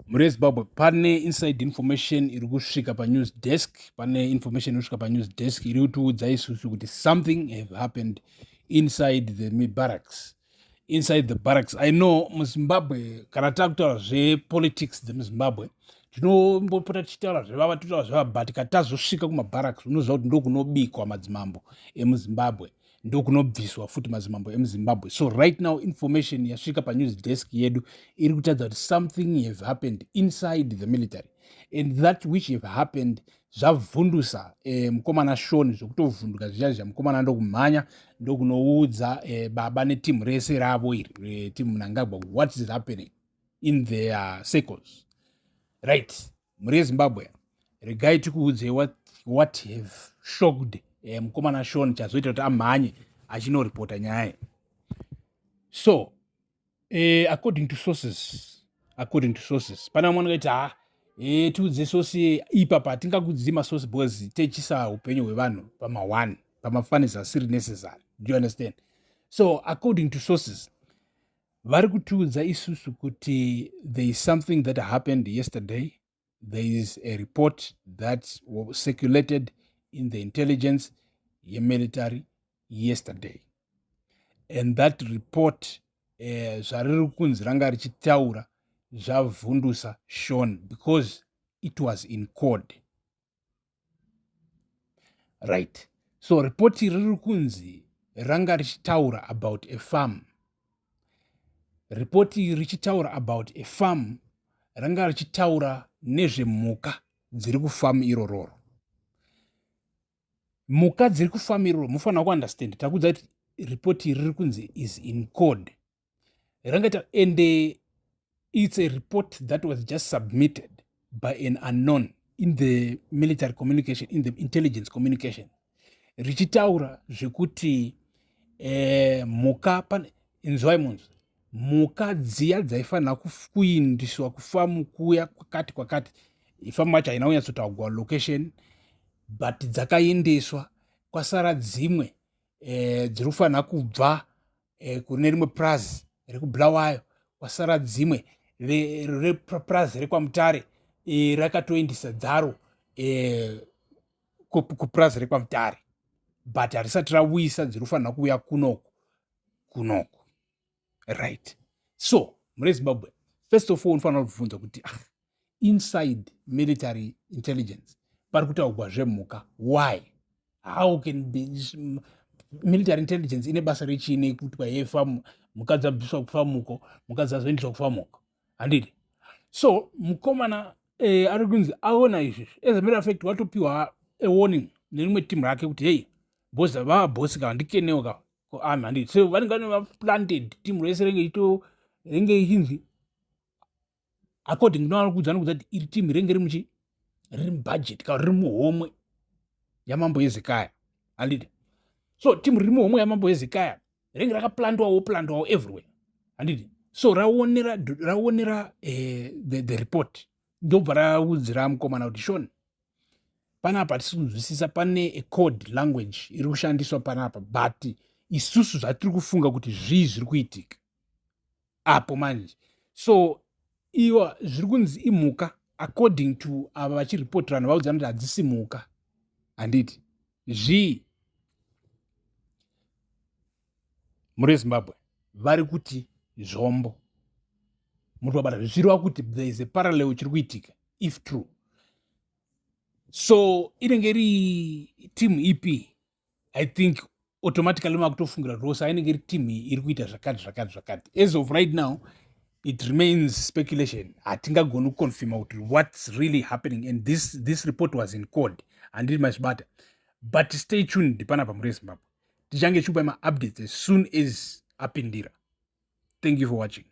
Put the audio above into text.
Muri Zimbabwe pane inside information iri kusvika panews desk, pane information iri kusvika panews desk iri kutiudza isusu kuti something have happened inside the barracks. Inside the barracks. I know muZimbabwe kana takutaura zvepolitics dzemuZimbabwe tinombopota tichitaura zvevava totaura zvevava, but kana tazosvika kumabarracks unoziva kuti ndokunobikwa madzimambo emuZimbabwe, ndokunobviswa futi madzimambo emuZimbabwe. So right now information yasvika panews desk yedu iri kutaridza kuti something have happened inside the military, and that which have happened zvavhundusa mukomana Shoni zvokutovhunduka zviya mukomana ndokumhanya ndokunoudza baba netimu rese ravo iri timu Mnangagwa what is happening in their circles. Right, muri Zimbabwe regai tikuudze what have shocked mukomana Shoni chazoita kuti amhanye achinoripota nyaya. So according to sources pana mwana akaiti tiudze source ipapa hatingakudzii masource because techisa upenyu hwevanhu pama1 pamafanisi asiri necessary. Do you understand? So according to sources vari kutiudza isusu kuti there is something that happened yesterday. There is a report that was circulated in the intelligence military yesterday, and that report zvariri kunzi ranga richitaura zvavhundusa Shoni because it was in code. Right, so report riri kunzi ranga richitaura about a farm. Report richitaura about a farm ranga richitaura nezvemhuka dziri kufamu irororo. Mhuka dziri kufamu iroro mufanira kuunderstand takudza kuti report riri kunzi is in code. And it's a report that was just submitted by an unknown in the military communication, in the intelligence communication. Richitaura zvekuti mhuka inzwai mhuka dziya dzaifanira kuindiswa kufamu kuya kwakati ifamu yacho haina kunyatsotaurwa location, but dzakaendeswa kwasara dzimwe dziri kufanira kubva kune rimwe prazi rekubulawayo, kwasara dzimwe repurazi rekwamutare rakatoendesa dzaro kupurazi rekwamutare, but harisati rauyisa dziri kufanira kuuya kunoku. Right, so muri Zimbabwe first of all unofanira kubvunza kuti inside military intelligence pari kutaurwa zvemhuka. Why? How can be military intelligence ine basa rechini kuti kwayefamu mhuka dzabviswa kufamuko, mhuka dzazoendeswa kufamuko, handiti? So mukomana ari kunzi aona izvi as a matter of fact watopiwa a warning nerimwe timu rake kuti hey bosi vava bosi kawa ndikenewo kawa kuarmy, handiti? So vanenge vaplanted timu rese renge ichinzi according novari kuudzana kudza kuti iri timu renge riri mubudget kawa riri muhomwe yamambo Hezekiah, handiti? So timu riri muhomwe yamambo Hezekiah renge rakaplandwawo everywhere, handiti? So raonera the report ndobva raudzira mukomana kuti Shoni panapa hatisi kunzwisisa, pane a code language iri kushandiswa panapa, but isusu zvatiri kufunga kuti zvii zviri kuitika apo manje. So iwa zviri kunzi imhuka according to ava vachiripoterana vaudzana kuti hadzisi mhuka, handiti? Zvii muri Zimbabwe vari kuti zvombo. Muri wabata zvichireva kuti there is a parallel chiri kuitika if true. So inenge iri timu ipi? I think automatically makutofungira rose inenge iri timu iri kuita zvakati. As of right now it remains speculation. Hatingagoni kuconfirma kuti what's really happening, and this report was in code and it must matter. But stay tuned panapa muri Zimbabwe. Tichange chupa ma updates as soon as apindira. Thank you for watching.